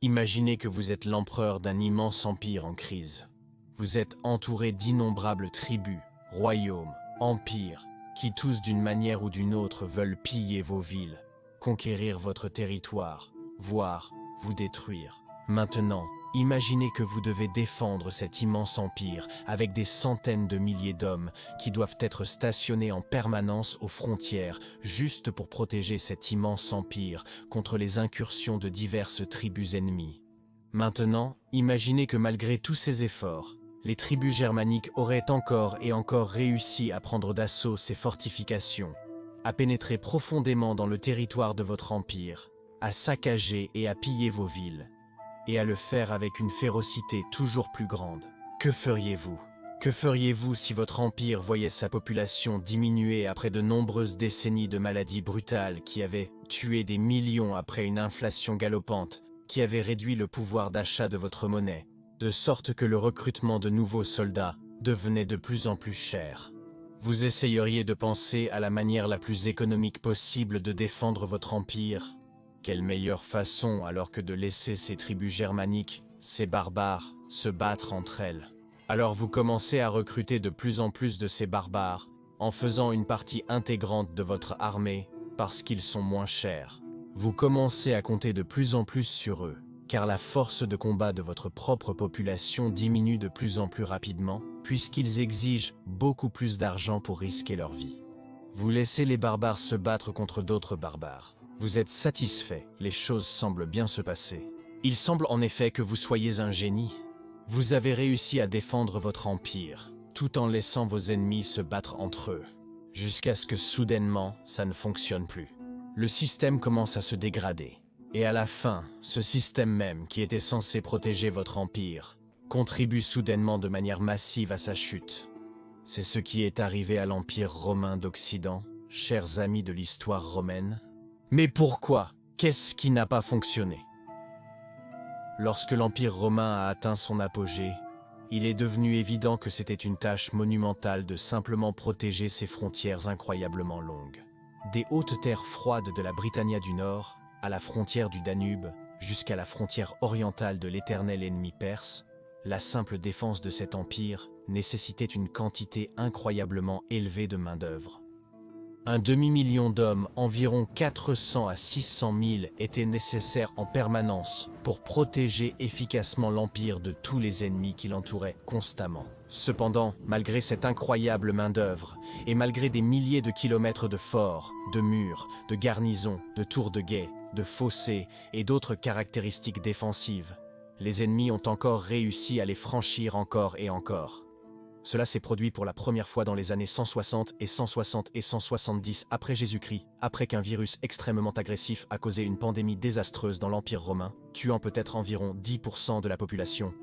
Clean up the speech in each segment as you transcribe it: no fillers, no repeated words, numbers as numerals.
Imaginez que vous êtes l'empereur d'un immense empire en crise. Vous êtes entouré d'innombrables tribus, royaumes, empires, qui tous d'une manière ou d'une autre veulent piller vos villes, conquérir votre territoire, voire vous détruire. Maintenant, imaginez que vous devez défendre cet immense empire avec des centaines de milliers d'hommes qui doivent être stationnés en permanence aux frontières juste pour protéger cet immense empire contre les incursions de diverses tribus ennemies. Maintenant, imaginez que malgré tous ces efforts, les tribus germaniques auraient encore et encore réussi à prendre d'assaut ces fortifications, à pénétrer profondément dans le territoire de votre empire, à saccager et à piller vos villes, et à le faire avec une férocité toujours plus grande. Que feriez-vous? Que feriez-vous si votre empire voyait sa population diminuer après de nombreuses décennies de maladies brutales qui avaient tué des millions après une inflation galopante, qui avait réduit le pouvoir d'achat de votre monnaie, de sorte que le recrutement de nouveaux soldats devenait de plus en plus cher? Vous essayeriez de penser à la manière la plus économique possible de défendre votre empire. Quelle meilleure façon alors que de laisser ces tribus germaniques, ces barbares, se battre entre elles? Alors vous commencez à recruter de plus en plus de ces barbares, en faisant une partie intégrante de votre armée, parce qu'ils sont moins chers. Vous commencez à compter de plus en plus sur eux, car la force de combat de votre propre population diminue de plus en plus rapidement, puisqu'ils exigent beaucoup plus d'argent pour risquer leur vie. Vous laissez les barbares se battre contre d'autres barbares. Vous êtes satisfait, les choses semblent bien se passer. Il semble en effet que vous soyez un génie. Vous avez réussi à défendre votre empire, tout en laissant vos ennemis se battre entre eux, jusqu'à ce que soudainement, ça ne fonctionne plus. Le système commence à se dégrader. Et à la fin, ce système même, qui était censé protéger votre empire, contribue soudainement de manière massive à sa chute. C'est ce qui est arrivé à l'Empire romain d'Occident, chers amis de l'histoire romaine. Mais pourquoi? Qu'est-ce qui n'a pas fonctionné? Lorsque l'Empire romain a atteint son apogée, il est devenu évident que c'était une tâche monumentale de simplement protéger ses frontières incroyablement longues. Des hautes terres froides de la Britannia du Nord, à la frontière du Danube, jusqu'à la frontière orientale de l'éternel ennemi perse, la simple défense de cet empire nécessitait une quantité incroyablement élevée de main-d'œuvre. Un demi-million d'hommes, environ 400 à 600 000, étaient nécessaires en permanence pour protéger efficacement l'empire de tous les ennemis qui l'entouraient constamment. Cependant, malgré cette incroyable main-d'œuvre, et malgré des milliers de kilomètres de forts, de murs, de garnisons, de tours de guet, de fossés et d'autres caractéristiques défensives, les ennemis ont encore réussi à les franchir encore et encore. Cela s'est produit pour la première fois dans les années 160 et 170 après Jésus-Christ, après qu'un virus extrêmement agressif a causé une pandémie désastreuse dans l'Empire romain, tuant peut-être environ 10% de la population.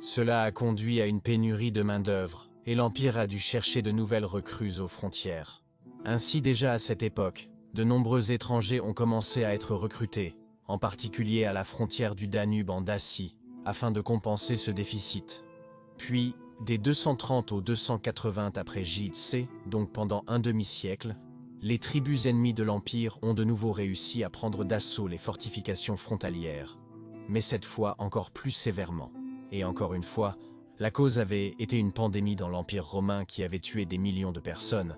Cela a conduit à une pénurie de main-d'œuvre, et l'Empire a dû chercher de nouvelles recrues aux frontières. Ainsi déjà à cette époque, de nombreux étrangers ont commencé à être recrutés, en particulier à la frontière du Danube en Dacie, afin de compenser ce déficit. Puis, des 230 au 280 après J.C., donc pendant un demi-siècle, les tribus ennemies de l'Empire ont de nouveau réussi à prendre d'assaut les fortifications frontalières, mais cette fois encore plus sévèrement. Et encore une fois, la cause avait été une pandémie dans l'Empire romain qui avait tué des millions de personnes,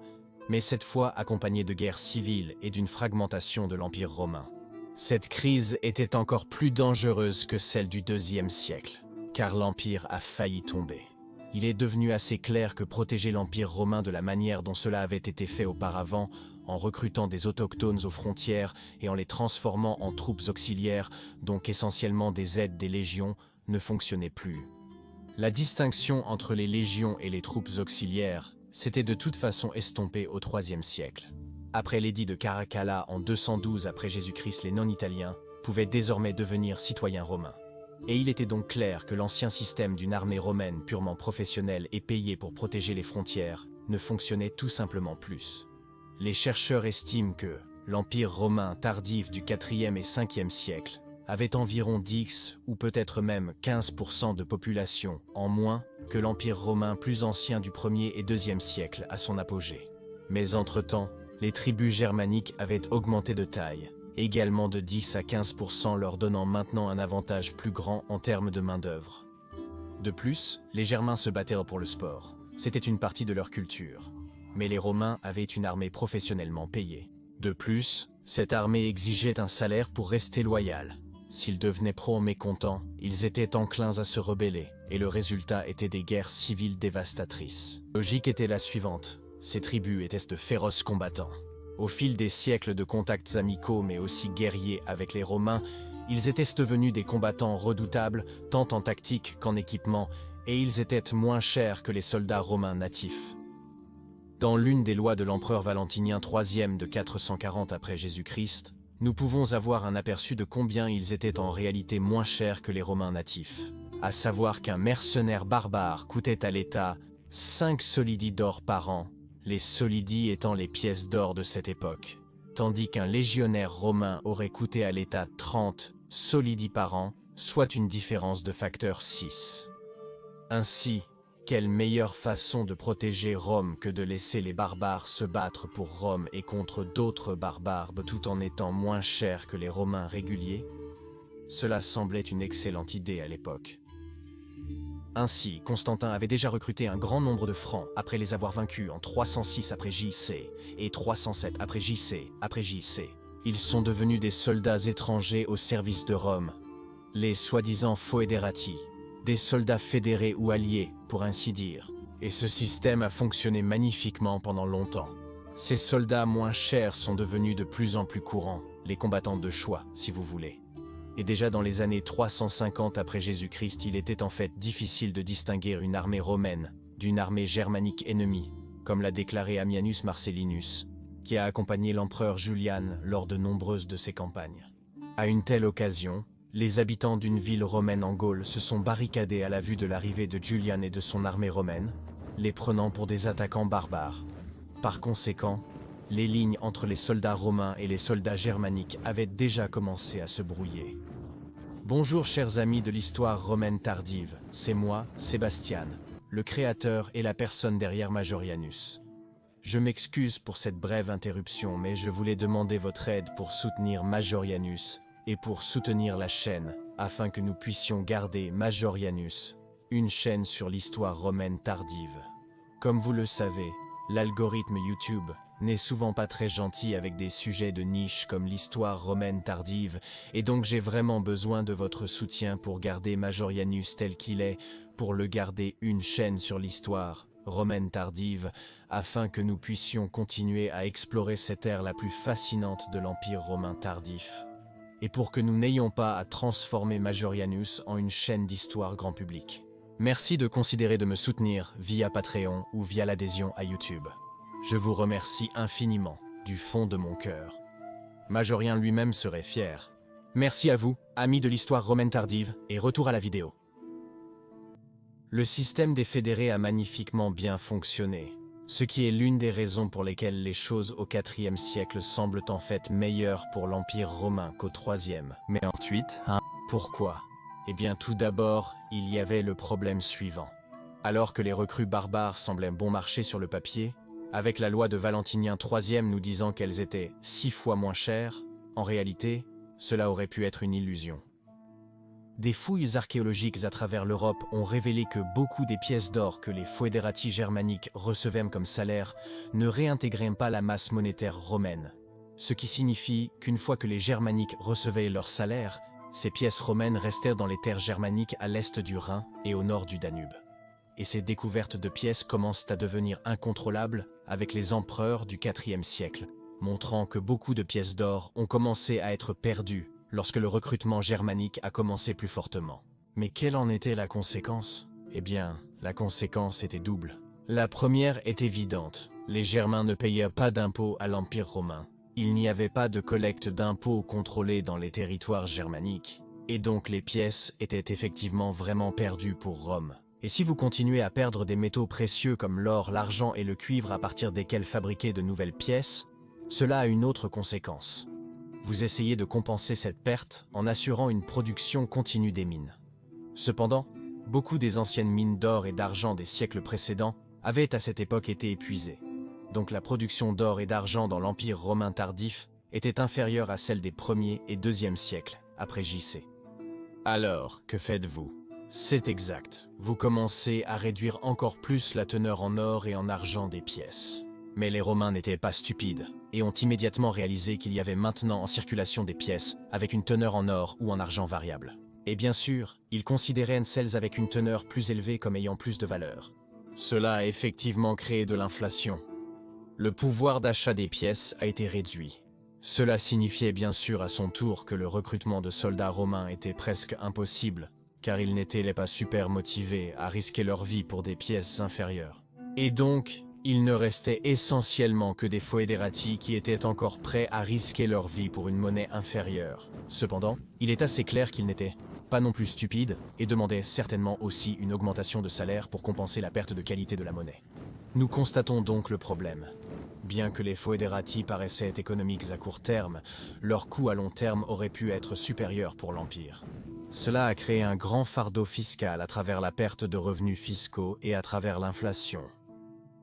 mais cette fois accompagnée de guerres civiles et d'une fragmentation de l'Empire romain. Cette crise était encore plus dangereuse que celle du IIe siècle, car l'Empire a failli tomber. Il est devenu assez clair que protéger l'Empire romain de la manière dont cela avait été fait auparavant, en recrutant des autochtones aux frontières et en les transformant en troupes auxiliaires, donc essentiellement des aides des légions, ne fonctionnait plus. La distinction entre les légions et les troupes auxiliaires s'était de toute façon estompée au IIIe siècle. Après l'édit de Caracalla en 212 après Jésus-Christ, les non-italiens pouvaient désormais devenir citoyens romains. Et il était donc clair que l'ancien système d'une armée romaine purement professionnelle et payée pour protéger les frontières ne fonctionnait tout simplement plus. Les chercheurs estiment que l'Empire romain tardif du IVe et Ve siècle avait environ 10 ou peut-être même 15% de population en moins que l'Empire romain plus ancien du 1er et 2e siècle à son apogée. Mais entre-temps, les tribus germaniques avaient augmenté de taille, également de 10 à 15%, leur donnant maintenant un avantage plus grand en termes de main-d'œuvre. De plus, les Germains se battaient pour le sport. C'était une partie de leur culture. Mais les Romains avaient une armée professionnellement payée. De plus, cette armée exigeait un salaire pour rester loyale. S'ils devenaient pro-mécontents, ils étaient enclins à se rebeller, et le résultat était des guerres civiles dévastatrices. La logique était la suivante. Ces tribus étaient de féroces combattants. Au fil des siècles de contacts amicaux mais aussi guerriers avec les Romains, ils étaient devenus des combattants redoutables, tant en tactique qu'en équipement, et ils étaient moins chers que les soldats romains natifs. Dans l'une des lois de l'empereur Valentinien III de 440 après Jésus-Christ, nous pouvons avoir un aperçu de combien ils étaient en réalité moins chers que les Romains natifs. À savoir qu'un mercenaire barbare coûtait à l'État 5 solidi d'or par an, les solidi étant les pièces d'or de cette époque, tandis qu'un légionnaire romain aurait coûté à l'État 30 solidi par an, soit une différence de facteur 6. Ainsi, quelle meilleure façon de protéger Rome que de laisser les barbares se battre pour Rome et contre d'autres barbares tout en étant moins chers que les Romains réguliers? Cela semblait une excellente idée à l'époque. Ainsi, Constantin avait déjà recruté un grand nombre de Francs après les avoir vaincus en 306 après JC et 307 après JC. Ils sont devenus des soldats étrangers au service de Rome, les soi-disant foederati, des soldats fédérés ou alliés, pour ainsi dire. Et ce système a fonctionné magnifiquement pendant longtemps. Ces soldats moins chers sont devenus de plus en plus courants, les combattants de choix, si vous voulez. Et déjà dans les années 350 après Jésus-Christ, il était en fait difficile de distinguer une armée romaine d'une armée germanique ennemie, comme l'a déclaré Ammianus Marcellinus, qui a accompagné l'empereur Julian lors de nombreuses de ses campagnes. À une telle occasion, les habitants d'une ville romaine en Gaule se sont barricadés à la vue de l'arrivée de Julian et de son armée romaine, les prenant pour des attaquants barbares. Par conséquent, les lignes entre les soldats romains et les soldats germaniques avaient déjà commencé à se brouiller. Bonjour chers amis de l'histoire romaine tardive, c'est moi, Sébastien, le créateur et la personne derrière Majorianus. Je m'excuse pour cette brève interruption, mais je voulais demander votre aide pour soutenir Majorianus et pour soutenir la chaîne, afin que nous puissions garder Majorianus, une chaîne sur l'histoire romaine tardive. Comme vous le savez, l'algorithme YouTube n'est souvent pas très gentil avec des sujets de niche comme l'histoire romaine tardive, et donc j'ai vraiment besoin de votre soutien pour garder Majorianus tel qu'il est, pour le garder une chaîne sur l'histoire romaine tardive, afin que nous puissions continuer à explorer cette ère la plus fascinante de l'Empire romain tardif, et pour que nous n'ayons pas à transformer Majorianus en une chaîne d'histoire grand public. Merci de considérer de me soutenir via Patreon ou via l'adhésion à YouTube. Je vous remercie infiniment, du fond de mon cœur. Majorien lui-même serait fier. Merci à vous, amis de l'histoire romaine tardive, et retour à la vidéo. Le système des fédérés a magnifiquement bien fonctionné, ce qui est l'une des raisons pour lesquelles les choses au IVe siècle semblent en fait meilleures pour l'Empire romain qu'au IIIe. Mais ensuite, pourquoi? Eh bien tout d'abord, il y avait le problème suivant. Alors que les recrues barbares semblaient bon marché sur le papier, avec la loi de Valentinien III nous disant qu'elles étaient 6 fois moins chères, en réalité, cela aurait pu être une illusion. Des fouilles archéologiques à travers l'Europe ont révélé que beaucoup des pièces d'or que les foederati germaniques recevaient comme salaire ne réintégraient pas la masse monétaire romaine, ce qui signifie qu'une fois que les germaniques recevaient leur salaire, ces pièces romaines restèrent dans les terres germaniques à l'est du Rhin et au nord du Danube. Et ces découvertes de pièces commencent à devenir incontrôlables avec les empereurs du IVe siècle, montrant que beaucoup de pièces d'or ont commencé à être perdues lorsque le recrutement germanique a commencé plus fortement. Mais quelle en était la conséquence? Eh bien, la conséquence était double. La première est évidente, les Germains ne payaient pas d'impôts à l'Empire romain. Il n'y avait pas de collecte d'impôts contrôlée dans les territoires germaniques, et donc les pièces étaient effectivement vraiment perdues pour Rome. Et si vous continuez à perdre des métaux précieux comme l'or, l'argent et le cuivre à partir desquels fabriquer de nouvelles pièces, cela a une autre conséquence. Vous essayez de compenser cette perte en assurant une production continue des mines. Cependant, beaucoup des anciennes mines d'or et d'argent des siècles précédents avaient à cette époque été épuisées. Donc la production d'or et d'argent dans l'Empire romain tardif était inférieure à celle des 1er et 2e siècles après JC. Alors, que faites-vous? C'est exact. Vous commencez à réduire encore plus la teneur en or et en argent des pièces. Mais les Romains n'étaient pas stupides et ont immédiatement réalisé qu'il y avait maintenant en circulation des pièces avec une teneur en or ou en argent variable. Et bien sûr, ils considéraient celles avec une teneur plus élevée comme ayant plus de valeur. Cela a effectivement créé de l'inflation. Le pouvoir d'achat des pièces a été réduit. Cela signifiait bien sûr à son tour que le recrutement de soldats romains était presque impossible, car ils n'étaient pas super motivés à risquer leur vie pour des pièces inférieures. Et donc, il ne restait essentiellement que des foederati qui étaient encore prêts à risquer leur vie pour une monnaie inférieure. Cependant, il est assez clair qu'ils n'étaient pas non plus stupides et demandaient certainement aussi une augmentation de salaire pour compenser la perte de qualité de la monnaie. Nous constatons donc le problème. Bien que les foederati paraissaient économiques à court terme, leur coût à long terme aurait pu être supérieur pour l'Empire. Cela a créé un grand fardeau fiscal à travers la perte de revenus fiscaux et à travers l'inflation.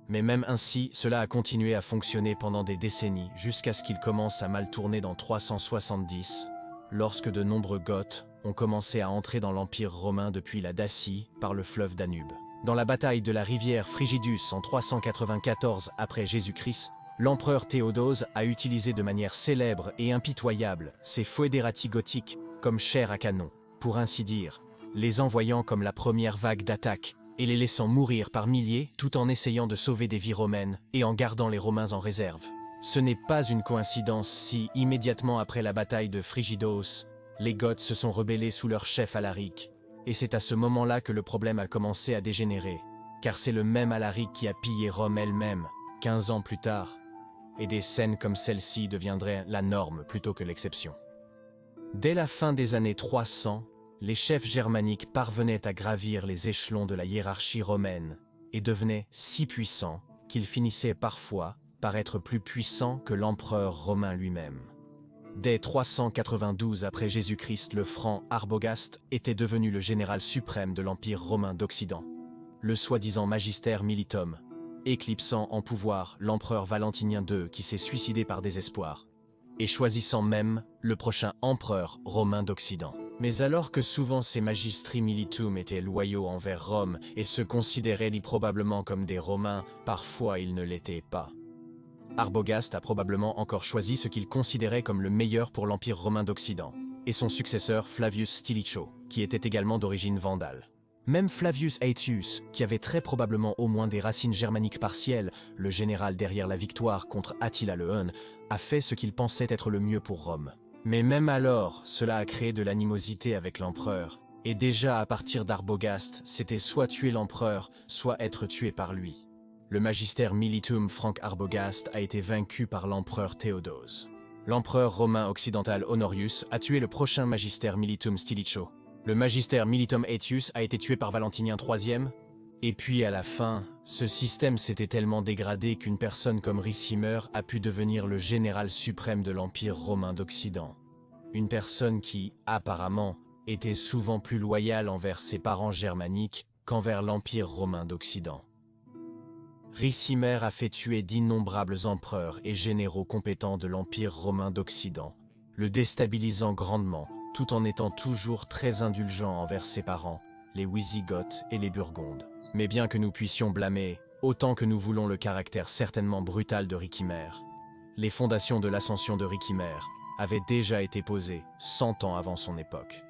Mais même ainsi, cela a continué à fonctionner pendant des décennies jusqu'à ce qu'il commence à mal tourner dans 370, lorsque de nombreux Goths ont commencé à entrer dans l'Empire romain depuis la Dacie par le fleuve Danube. Dans la bataille de la rivière Frigidus en 394 après Jésus-Christ, l'empereur Théodose a utilisé de manière célèbre et impitoyable ces foederati gothiques comme chair à canon, pour ainsi dire, les envoyant comme la première vague d'attaque et les laissant mourir par milliers tout en essayant de sauver des vies romaines et en gardant les Romains en réserve. Ce n'est pas une coïncidence si, immédiatement après la bataille de Frigidos, les Goths se sont rebellés sous leur chef Alaric, et c'est à ce moment-là que le problème a commencé à dégénérer, car c'est le même Alaric qui a pillé Rome elle-même, 15 ans plus tard, et des scènes comme celle-ci deviendraient la norme plutôt que l'exception. Dès la fin des années 300, les chefs germaniques parvenaient à gravir les échelons de la hiérarchie romaine et devenaient si puissants qu'ils finissaient parfois par être plus puissants que l'empereur romain lui-même. Dès 392 après Jésus-Christ, le franc Arbogast était devenu le général suprême de l'Empire romain d'Occident, le soi-disant Magister Militum, éclipsant en pouvoir l'empereur Valentinien II qui s'est suicidé par désespoir, et choisissant même le prochain empereur romain d'Occident. Mais alors que souvent ces Magistri Militum étaient loyaux envers Rome et se considéraient probablement comme des Romains, parfois ils ne l'étaient pas. Arbogast a probablement encore choisi ce qu'il considérait comme le meilleur pour l'Empire romain d'Occident, et son successeur Flavius Stilicho, qui était également d'origine vandale. Même Flavius Aetius, qui avait très probablement au moins des racines germaniques partielles, le général derrière la victoire contre Attila le Hun, a fait ce qu'il pensait être le mieux pour Rome. Mais même alors, cela a créé de l'animosité avec l'empereur, et déjà à partir d'Arbogast, c'était soit tuer l'empereur, soit être tué par lui. Le Magister Militum Frank Arbogast a été vaincu par l'empereur Théodose. L'empereur romain occidental Honorius a tué le prochain Magister Militum Stilicho. Le Magister Militum Aetius a été tué par Valentinien III. Et puis à la fin, ce système s'était tellement dégradé qu'une personne comme Ricimer a pu devenir le général suprême de l'Empire romain d'Occident. Une personne qui, apparemment, était souvent plus loyale envers ses parents germaniques qu'envers l'Empire romain d'Occident. Ricimer a fait tuer d'innombrables empereurs et généraux compétents de l'Empire romain d'Occident, le déstabilisant grandement, tout en étant toujours très indulgent envers ses parents, les Wisigoths et les Burgondes. Mais bien que nous puissions blâmer, autant que nous voulons le caractère certainement brutal de Ricimer, les fondations de l'ascension de Ricimer avaient déjà été posées 100 ans avant son époque.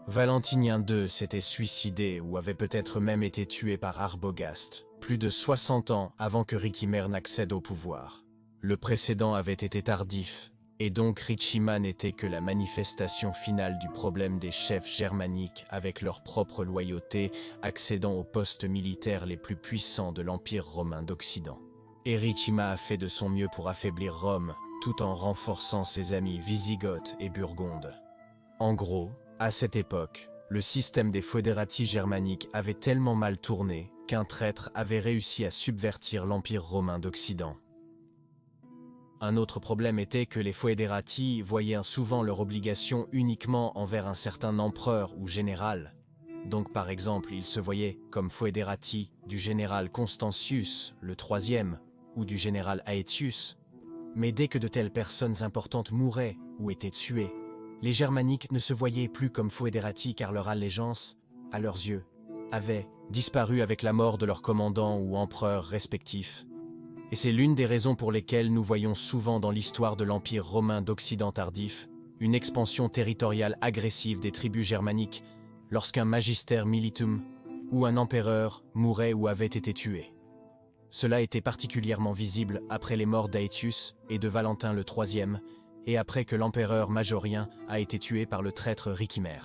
Valentinien II s'était suicidé ou avait peut-être même été tué par Arbogast, plus de 60 ans avant que Ricimer n'accède au pouvoir. Le précédent avait été tardif, et donc Ricimer n'était que la manifestation finale du problème des chefs germaniques avec leur propre loyauté accédant aux postes militaires les plus puissants de l'Empire romain d'Occident. Et Ricimer a fait de son mieux pour affaiblir Rome, tout en renforçant ses amis wisigoths et burgondes. En gros, à cette époque, le système des foederati germaniques avait tellement mal tourné qu'un traître avait réussi à subvertir l'Empire romain d'Occident. Un autre problème était que les foederati voyaient souvent leur obligation uniquement envers un certain empereur ou général. Donc par exemple, ils se voyaient comme foederati du général Constantius, le troisième, ou du général Aetius, Mais dès que de telles personnes importantes mouraient ou étaient tuées, les Germaniques ne se voyaient plus comme foederati car leur allégeance, à leurs yeux, avait disparu avec la mort de leurs commandants ou empereurs respectifs. Et c'est l'une des raisons pour lesquelles nous voyons souvent dans l'histoire de l'Empire romain d'Occident tardif une expansion territoriale agressive des tribus germaniques lorsqu'un magister militum ou un empereur mourait ou avait été tué. Cela était particulièrement visible après les morts d'Aetius et de Valentin le III, et après que l'empereur majorien a été tué par le traître Ricimer.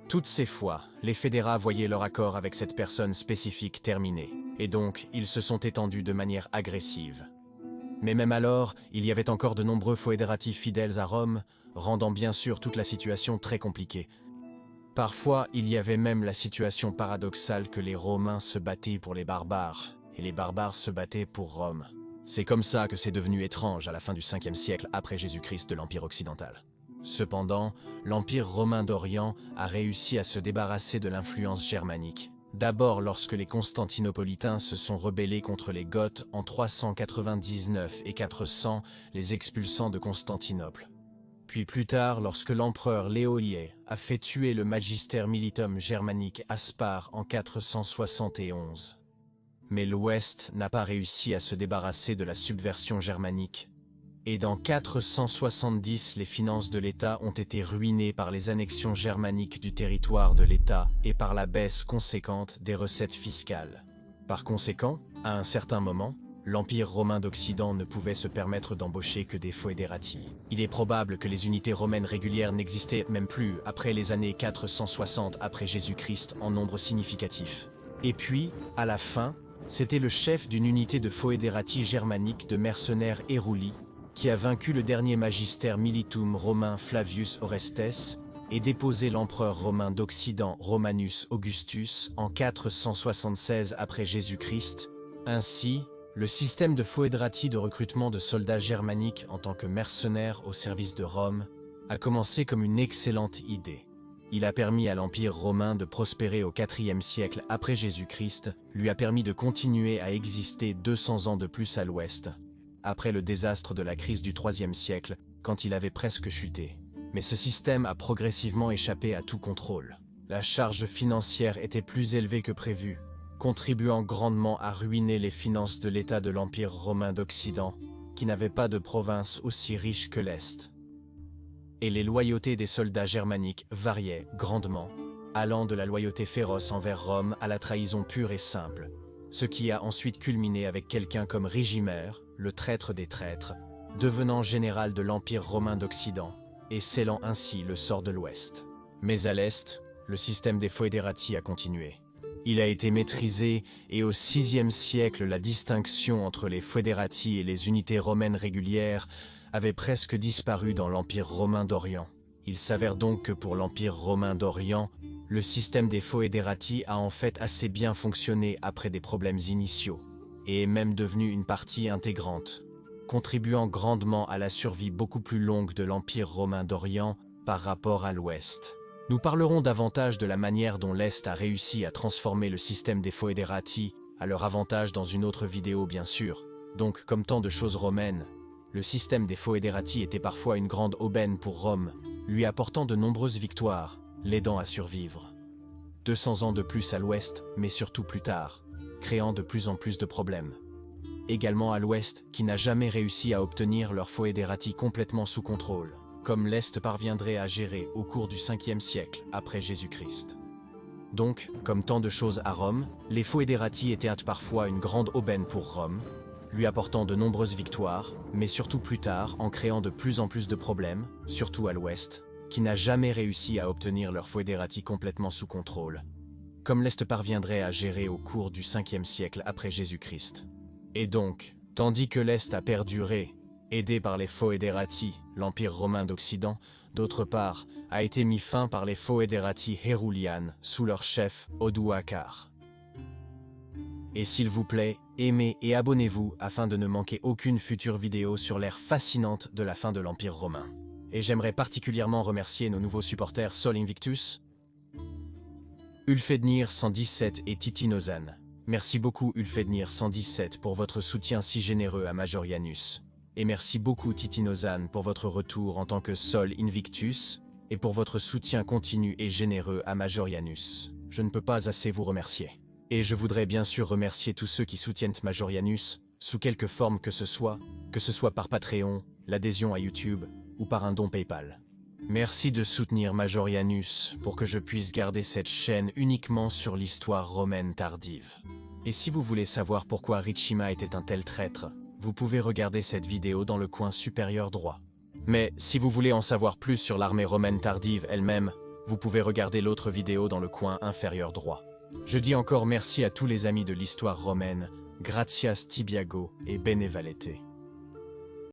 Toutes ces fois, les fédérats voyaient leur accord avec cette personne spécifique terminé, et donc ils se sont étendus de manière agressive. Mais même alors, il y avait encore de nombreux foederati fidèles à Rome, rendant bien sûr toute la situation très compliquée. Parfois, il y avait même la situation paradoxale que les Romains se battaient pour les barbares, et les barbares se battaient pour Rome. C'est comme ça que c'est devenu étrange à la fin du 5e siècle après Jésus-Christ de l'Empire occidental. Cependant, l'Empire romain d'Orient a réussi à se débarrasser de l'influence germanique. D'abord lorsque les Constantinopolitains se sont rebellés contre les Goths en 399 et 400, les expulsant de Constantinople. Puis plus tard lorsque l'empereur Léolie a fait tuer le magister militum germanique Aspar en 471. Mais l'Ouest n'a pas réussi à se débarrasser de la subversion germanique. Et dans 470, les finances de l'État ont été ruinées par les annexions germaniques du territoire de l'État et par la baisse conséquente des recettes fiscales. Par conséquent, à un certain moment, l'Empire romain d'Occident ne pouvait se permettre d'embaucher que des foederati. Il est probable que les unités romaines régulières n'existaient même plus après les années 460 après Jésus-Christ en nombre significatif. Et puis, à la fin, c'était le chef d'une unité de foederati germanique de mercenaires Éruli qui a vaincu le dernier magister militum romain Flavius Orestes et déposé l'empereur romain d'Occident Romanus Augustus en 476 après Jésus-Christ. Ainsi, le système de foederati de recrutement de soldats germaniques en tant que mercenaires au service de Rome a commencé comme une excellente idée. Il a permis à l'Empire romain de prospérer au IVe siècle après Jésus-Christ, lui a permis de continuer à exister 200 ans de plus à l'ouest, après le désastre de la crise du IIIe siècle, quand il avait presque chuté. Mais ce système a progressivement échappé à tout contrôle. La charge financière était plus élevée que prévu, contribuant grandement à ruiner les finances de l'État de l'Empire romain d'Occident, qui n'avait pas de province aussi riche que l'Est. Et les loyautés des soldats germaniques variaient grandement, allant de la loyauté féroce envers Rome à la trahison pure et simple, ce qui a ensuite culminé avec quelqu'un comme Rigimer, le traître des traîtres, devenant général de l'Empire romain d'Occident, et scellant ainsi le sort de l'Ouest. Mais à l'Est, le système des foederati a continué. Il a été maîtrisé et au VIe siècle, la distinction entre les foederati et les unités romaines régulières avait presque disparu dans l'Empire romain d'Orient. Il s'avère donc que pour l'Empire romain d'Orient, le système des foederati a en fait assez bien fonctionné après des problèmes initiaux, et est même devenu une partie intégrante, contribuant grandement à la survie beaucoup plus longue de l'Empire romain d'Orient par rapport à l'Ouest. Nous parlerons davantage de la manière dont l'Est a réussi à transformer le système des foederati à leur avantage dans une autre vidéo bien sûr. Donc, comme tant de choses romaines, le système des foederati était parfois une grande aubaine pour Rome, lui apportant de nombreuses victoires, l'aidant à survivre. 200 ans de plus à l'Ouest, mais surtout plus tard, créant de plus en plus de problèmes. Également à l'Ouest, qui n'a jamais réussi à obtenir leur foederati complètement sous contrôle, comme l'Est parviendrait à gérer au cours du 5e siècle après Jésus-Christ. Donc, comme tant de choses à Rome, les foederati étaient parfois une grande aubaine pour Rome, lui apportant de nombreuses victoires, mais surtout plus tard en créant de plus en plus de problèmes, surtout à l'Ouest, qui n'a jamais réussi à obtenir leur foederati complètement sous contrôle, comme l'Est parviendrait à gérer au cours du 5e siècle après Jésus-Christ. Et donc, tandis que l'Est a perduré, aidé par les foederati, l'Empire romain d'Occident, d'autre part, a été mis fin par les foederati héroulianes sous leur chef Odoacar. Et s'il vous plaît, aimez et abonnez-vous afin de ne manquer aucune future vidéo sur l'ère fascinante de la fin de l'Empire romain. Et j'aimerais particulièrement remercier nos nouveaux supporters Sol Invictus, Ulfednir 117 et Titinozan. Merci beaucoup Ulfednir 117 pour votre soutien si généreux à Majorianus. Et merci beaucoup Titinozan pour votre retour en tant que Sol Invictus, et pour votre soutien continu et généreux à Majorianus. Je ne peux pas assez vous remercier. Et je voudrais bien sûr remercier tous ceux qui soutiennent Majorianus, sous quelque forme que ce soit par Patreon, l'adhésion à YouTube, ou par un don PayPal. Merci de soutenir Majorianus pour que je puisse garder cette chaîne uniquement sur l'histoire romaine tardive. Et si vous voulez savoir pourquoi Richima était un tel traître, vous pouvez regarder cette vidéo dans le coin supérieur droit. Mais si vous voulez en savoir plus sur l'armée romaine tardive elle-même, vous pouvez regarder l'autre vidéo dans le coin inférieur droit. Je dis encore merci à tous les amis de l'histoire romaine, Gratias Tibiago et Benevalete.